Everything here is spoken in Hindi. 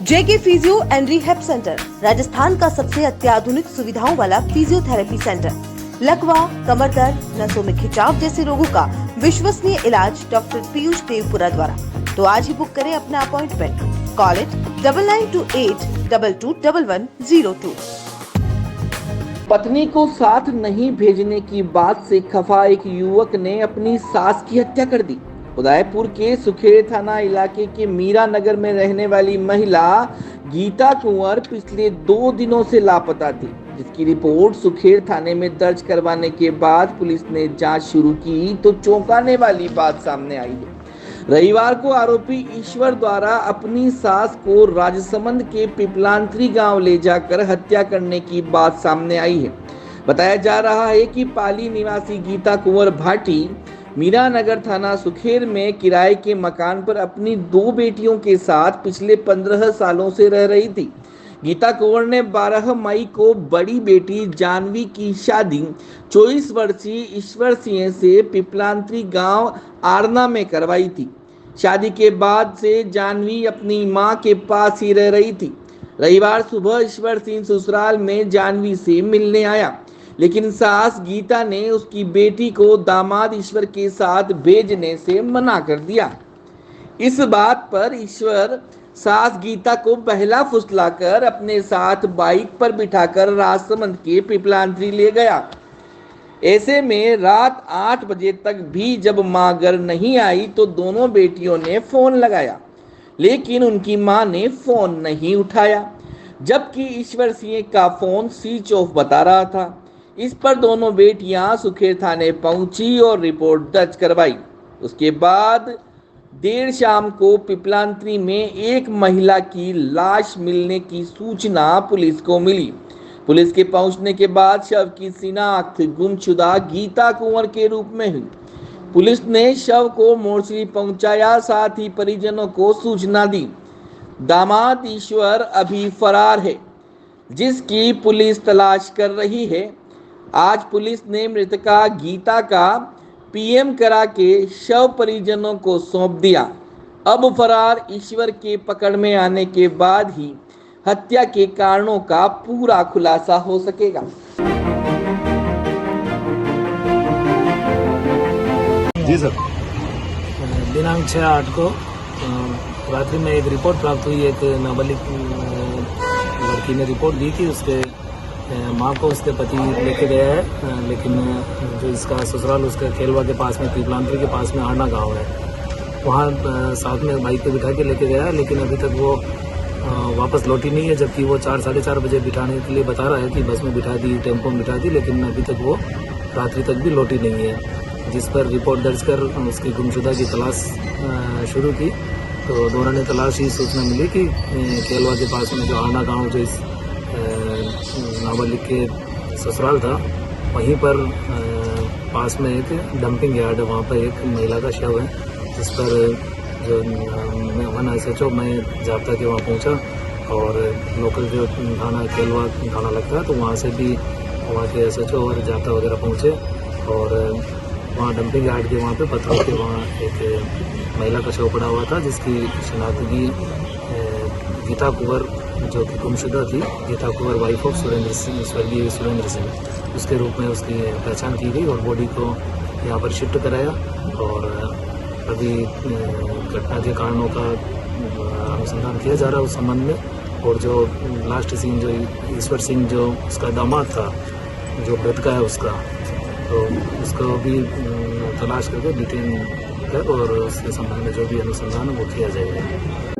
JK physio and rehab centre Rajasthan का सबसे अत्याधुनिक सुविधाओं वाला फिजियोथेरेपी सेंटर। लकवा, कमर दर्द, नसों में खिंचाव जैसे रोगों का विश्वसनीय इलाज डॉक्टर पीयूष देवपुरा द्वारा। तो आज ही बुक करें अपना अपॉइंटमेंट। Call it 9928221102। पत्नी को साथ नहीं भेजने की बात से खफा एक युवक ने अपनी सास की हत्या कर दी। उदयपुर के सुखेड़ थाना इलाके के मीरा नगर में रहने वाली महिला गीता कुंवर पिछले 2 दिनों से लापता थी, जिसकी रिपोर्ट सुखेड़ थाने में दर्ज करवाने के बाद पुलिस ने जांच शुरू की तो चौंकाने वाली बात सामने आई है। रविवार को आरोपी ईश्वर द्वारा अपनी सास को राजसमंद के पिपलांत्री गांव ले जाकर हत्या करने की बात सामने आई है। बताया जा रहा है कि पाली निवासी गीता कुंवर भाटी मीरा नगर थाना सुखेड़ में किराए के मकान पर अपनी 2 बेटियों के साथ पिछले 15 सालों से रह रही थी। गीता कुंवर ने 12 मई को बड़ी बेटी जानवी की शादी 24 वर्षीय ईश्वर सिंह से पिपलांत्री गांव आरना में करवाई थी। शादी के बाद से जानवी अपनी मां के पास ही रह रही थी। रविवार सुबह ईश्वर सिंह ससुराल में जानवी से मिलने आया, लेकिन सास गीता ने उसकी बेटी को दामाद ईश्वर के साथ भेजने से मना कर दिया। इस बात पर ईश्वर सास गीता को बहला फुसलाकर अपने साथ बाइक पर बिठाकर राजसमंद के पिपलांत्री ले गया। ऐसे में रात 8 बजे तक भी जब मां घर नहीं आई तो दोनों बेटियों ने फोन लगाया, लेकिन उनकी मां ने फोन नहीं उठाया, जबकि ईश्वर सिंह का फोन स्विच ऑफ बता रहा था। इस पर दोनों बेटियां सुखेड़ थाने पहुंची और रिपोर्ट दर्ज करवाई। उसके बाद देर शाम को पिपलांत्री में एक महिला की लाश मिलने की सूचना पुलिस को मिली। पुलिस के पहुंचने के बाद शव की शिनाख्त गुमशुदा गीता कुंवर के रूप में हुई। पुलिस ने शव को मोर्चरी पहुंचाया, साथ ही परिजनों को सूचना दी। दामाद ईश्वर अभी फरार है, जिसकी पुलिस तलाश कर रही है। आज पुलिस ने मृतका गीता का पीएम करा के शव परिजनों को सौंप दिया। अब फरार ईश्वर के पकड़ में आने के बाद ही हत्या के कारणों का पूरा खुलासा हो सकेगा। जी सर। दिनांक 6/8 को रात्रि में एक रिपोर्ट प्राप्त हुई। एक नाबालिग लड़की ने रिपोर्ट दी कि उसके माँ को उसके पति लेके गया है, लेकिन जो इसका ससुराल उसके खेलवा के पास में पिपलांत्री के पास में आरना गांव है, वहाँ साथ में बाइक पे बिठा के लेके गया है, लेकिन अभी तक वो वापस लौटी नहीं है। जबकि वो 4-4:30 बजे बिठाने के लिए बता रहा है कि बस में बिठा दी, टेम्पो में बिठा दी, लेकिन अभी तक वो रात्रि तक भी लौटी नहीं है। जिस पर रिपोर्ट दर्ज कर उसकी गुमशुदा की तलाश शुरू की तो दौरान तलाश ही सूचना मिली कि खेलवा के पास में जो आरना गाँव जो इस नाबालिग के ससुराल था, वहीं पर पास में एक डंपिंग यार्ड है, वहाँ पर एक महिला का शव है, जिस पर जो वन SHO मैं जाब्ता के वहाँ पहुँचा और लोकल जो थाना खेलवा थाना लगता है, तो वहाँ से भी वहाँ के SHO और जाब्ता वगैरह पहुँचे और वहाँ डंपिंग यार्ड के वहाँ पे पत्थरों के वहाँ एक महिला का शव पड़ा हुआ था, जिसकी शनाख्तगी गीता कुंवर जो कि गुमशुदा थी, गीता कुंवर वाइफ ऑफ सुरेंद्र सिंह, स्वर्गीय सुरेंद्र सिंह, उसके रूप में उसकी पहचान की गई और बॉडी को यहाँ पर शिफ्ट कराया। और अभी घटना के कारणों का अनुसंधान किया जा रहा है उस संबंध में। और जो लास्ट सीन जो ईश्वर सिंह जो उसका दामाद था, जो मृतका है उसका, तो उसको भी तलाश करके डिटेन कर और उसके संबंध में जो भी अनुसंधान है वो किया जाएगा।